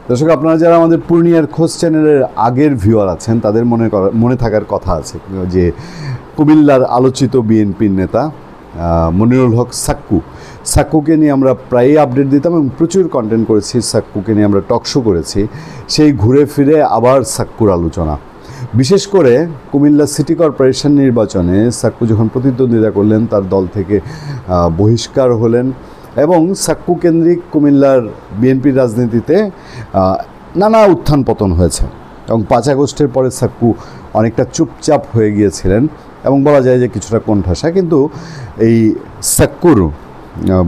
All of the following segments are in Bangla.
দর্শক, আপনারা যারা আমাদের পূর্ণিয়ার খোঁজ চ্যানেলের আগের ভিউয়ার আছেন তাদের মনে থাকার কথা আছে যে কুমিল্লার আলোচিত বিএনপির নেতা মনিরুল হক সাক্কুকে নিয়ে আমরা প্রায়ই আপডেট দিতাম এবং প্রচুর কন্টেন্ট করেছি। সাক্কুকে নিয়ে আমরা টক শো করেছি। সেই ঘুরে ফিরে আবার সাক্কুর আলোচনা, বিশেষ করে কুমিল্লা সিটি কর্পোরেশন নির্বাচনে সাক্কু যখন প্রতিদ্বন্দ্বিতা করলেন, তার দল থেকে বহিষ্কার হলেন এবং সাক্কু কেন্দ্রিক কুমিল্লার বিএনপির রাজনীতিতে নানা উত্থান পতন হয়েছে এবং 5 আগস্টের পরে সাক্কু অনেকটা চুপচাপ হয়ে গিয়েছিলেন এবং বলা যায় যে কিছুটা কোণঠাসা। কিন্তু এই সাক্কুর,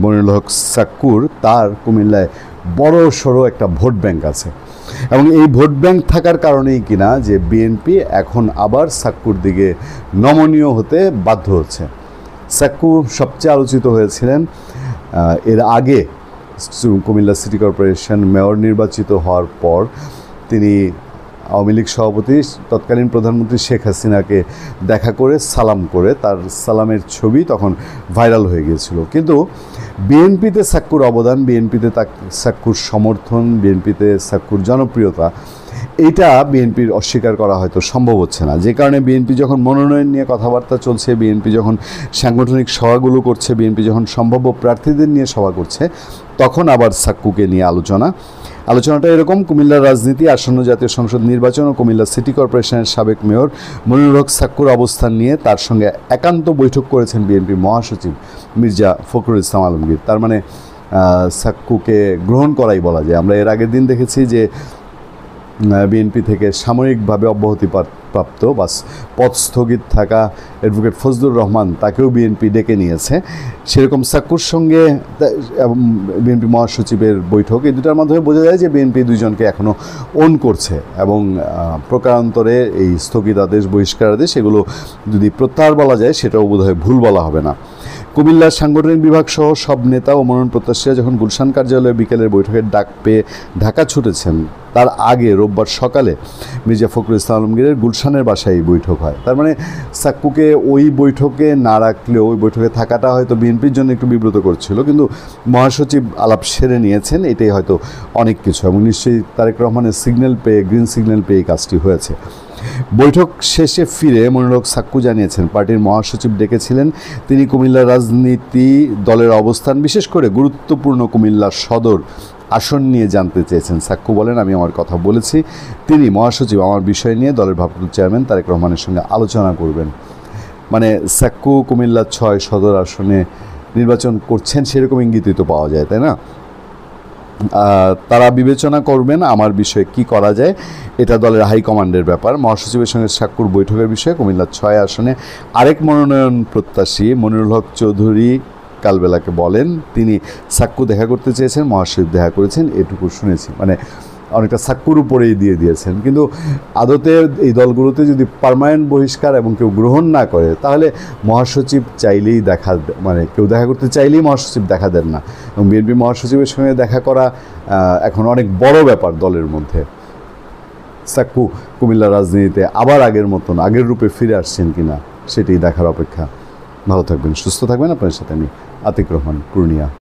মনিরুল হক সাক্কুর, তার কুমিল্লায় বড় সড়ো একটা ভোট ব্যাংক আছে এবং এই ভোট ব্যাংক থাকার কারণেই কিনা যে বিএনপি এখন আবার সাক্কুর দিকে নমনীয় হতে বাধ্য হচ্ছে। সাক্কু সবচেয়ে আলোচিত হয়েছিলেন এর আগে কুমিল্লা সিটি কর্পোরেশন মেয়র নির্বাচিত হওয়ার পর তিনি আওয়ামী লীগ সভাপতি তৎকালীন প্রধানমন্ত্রী শেখ হাসিনাকে দেখা করে সালাম করে, তার সালামের ছবি তখন ভাইরাল হয়ে গিয়েছিল। কিন্তু বিএনপিতে সাক্কুর অবদান, বিএনপিতে সাক্কুর সমর্থন, বিএনপিতে সাক্কুর জনপ্রিয়তা, এইটা বিএনপির অস্বীকার করা হয়তো সম্ভব হচ্ছে না। যে কারণে বিএনপি যখন মনোনয়ন নিয়ে কথাবার্তা চলছে, বিএনপি যখন সাংগঠনিক সভাগুলো করছে, বিএনপি যখন সম্ভাব্য প্রার্থীদের নিয়ে সভা করছে, তখন আবার সাক্কুকে নিয়ে আলোচনাটা এরকম: কুমিল্লার রাজনীতি, আসন্ন জাতীয় সংসদ নির্বাচন ও কুমিল্লা সিটি কর্পোরেশনের সাবেক মেয়র মনিরুল হক সাক্কুর অবস্থান নিয়ে তার সঙ্গে একান্ত বৈঠক করেছেন বিএনপির মহাসচিব মির্জা ফখরুল ইসলাম আলমগীর। তার মানে সাক্কুকে গ্রহণ করাই বলা যায়। আমরা এর আগের দিন দেখেছি যে বিএনপি থেকে সাময়িকভাবে অব্যাহতিপ্রাপ্ত বা পদ স্থগিত থাকা অ্যাডভোকেট ফজলুর রহমান, তাকেও বিএনপি ডেকে নিয়েছে। সেরকম সাক্কুর সঙ্গে বিএনপি মহাসচিবের বৈঠক, এই দুটার মাধ্যমে বোঝা যায় যে বিএনপি দুইজনকে এখনও ওন করছে এবং প্রকারান্তরে এই স্থগিতাদেশ, বহিষ্কারাদেশ, এগুলো যদি প্রত্যাহার বলা যায় সেটাও বোধহয় ভুল বলা হবে না। কুমিল্লার সাংগঠনিক বিভাগ সহ সব নেতা ও মনোনয়ন প্রত্যাশীরা যখন গুলশান কার্যালয়ে বিকেলের বৈঠকের ডাক পেয়ে ঢাকা ছুটেছেন, তার আগে রোববার সকালে মির্জা ফখরুল ইসলাম আলমগীরের গুলশানের বাসায় বৈঠক হয়। তার মানে সাক্কুকে ওই বৈঠকে না রাখলেও ওই বৈঠকে থাকাটা হয়তো বিএনপির জন্য একটু বিব্রত করছিল, কিন্তু মহাসচিব আলাপ সেরে নিয়েছেন, এটাই হয়তো অনেক কিছু। এবং নিশ্চয়ই তারেক রহমানের গ্রিন সিগন্যাল পেয়ে কাজটি হয়েছে। বৈঠক শেষে ফিরে মনিরুল হক সাক্কু জানিয়েছেন, পার্টির মহাসচিব ডেকেছিলেন। তিনি কুমিল্লার রাজনীতি, দলের অবস্থান, বিশেষ করে গুরুত্বপূর্ণ কুমিল্লার সদর আসন নিয়ে জানতে চেয়েছেন। সাক্কু বলেন, আমি আমার কথা বলেছি, তিনি মহাসচিব আমার বিষয় নিয়ে দলের ভারপ্রাপ্ত চেয়ারম্যান তারেক রহমানের সঙ্গে আলোচনা করবেন। মানে সাক্কু কুমিল্লা 6 সদর আসনে নির্বাচন করছেন, সেরকম ইঙ্গিতই তো পাওয়া যায়, তাই না? তারা বিবেচনা করবেন আমার বিষয়ে কি করা যায়, এটা দলের হাইকমান্ডের ব্যাপার। মহাসচিবের সঙ্গে সাক্কুর বৈঠকের বিষয়ে কুমিল্লা 6 আসনে আরেক মনোনয়ন প্রত্যাশী মনিরুল হক চৌধুরী কালবেলাকে বলেন, তিনি সাক্কু দেখা করতে চেয়েছেন, মহাসচিব দেখা করেছেন, এটুকু শুনেছি। মানে অনেকটা সাক্কুর উপরেই দিয়ে দিয়েছেন। কিন্তু আদতে এই দলগুলোতে যদি পার্মানেন্ট বহিষ্কার এবং কেউ গ্রহণ না করে, তাহলে মহাসচিব চাইলেই কেউ দেখা করতে চাইলেই মহাসচিব দেখা দেন না। এবং বিএনপি মহাসচিবের সঙ্গে দেখা করা এখন অনেক বড় ব্যাপার দলের মধ্যে। সাক্কু কুমিল্লা রাজনীতিতে আবার আগের রূপে ফিরে আসছেন কিনা সেটি দেখার অপেক্ষা। ভালো থাকবেন, সুস্থ থাকবেন। আপনার সাথে আমি আতিক রহমান, পূর্ণিয়া।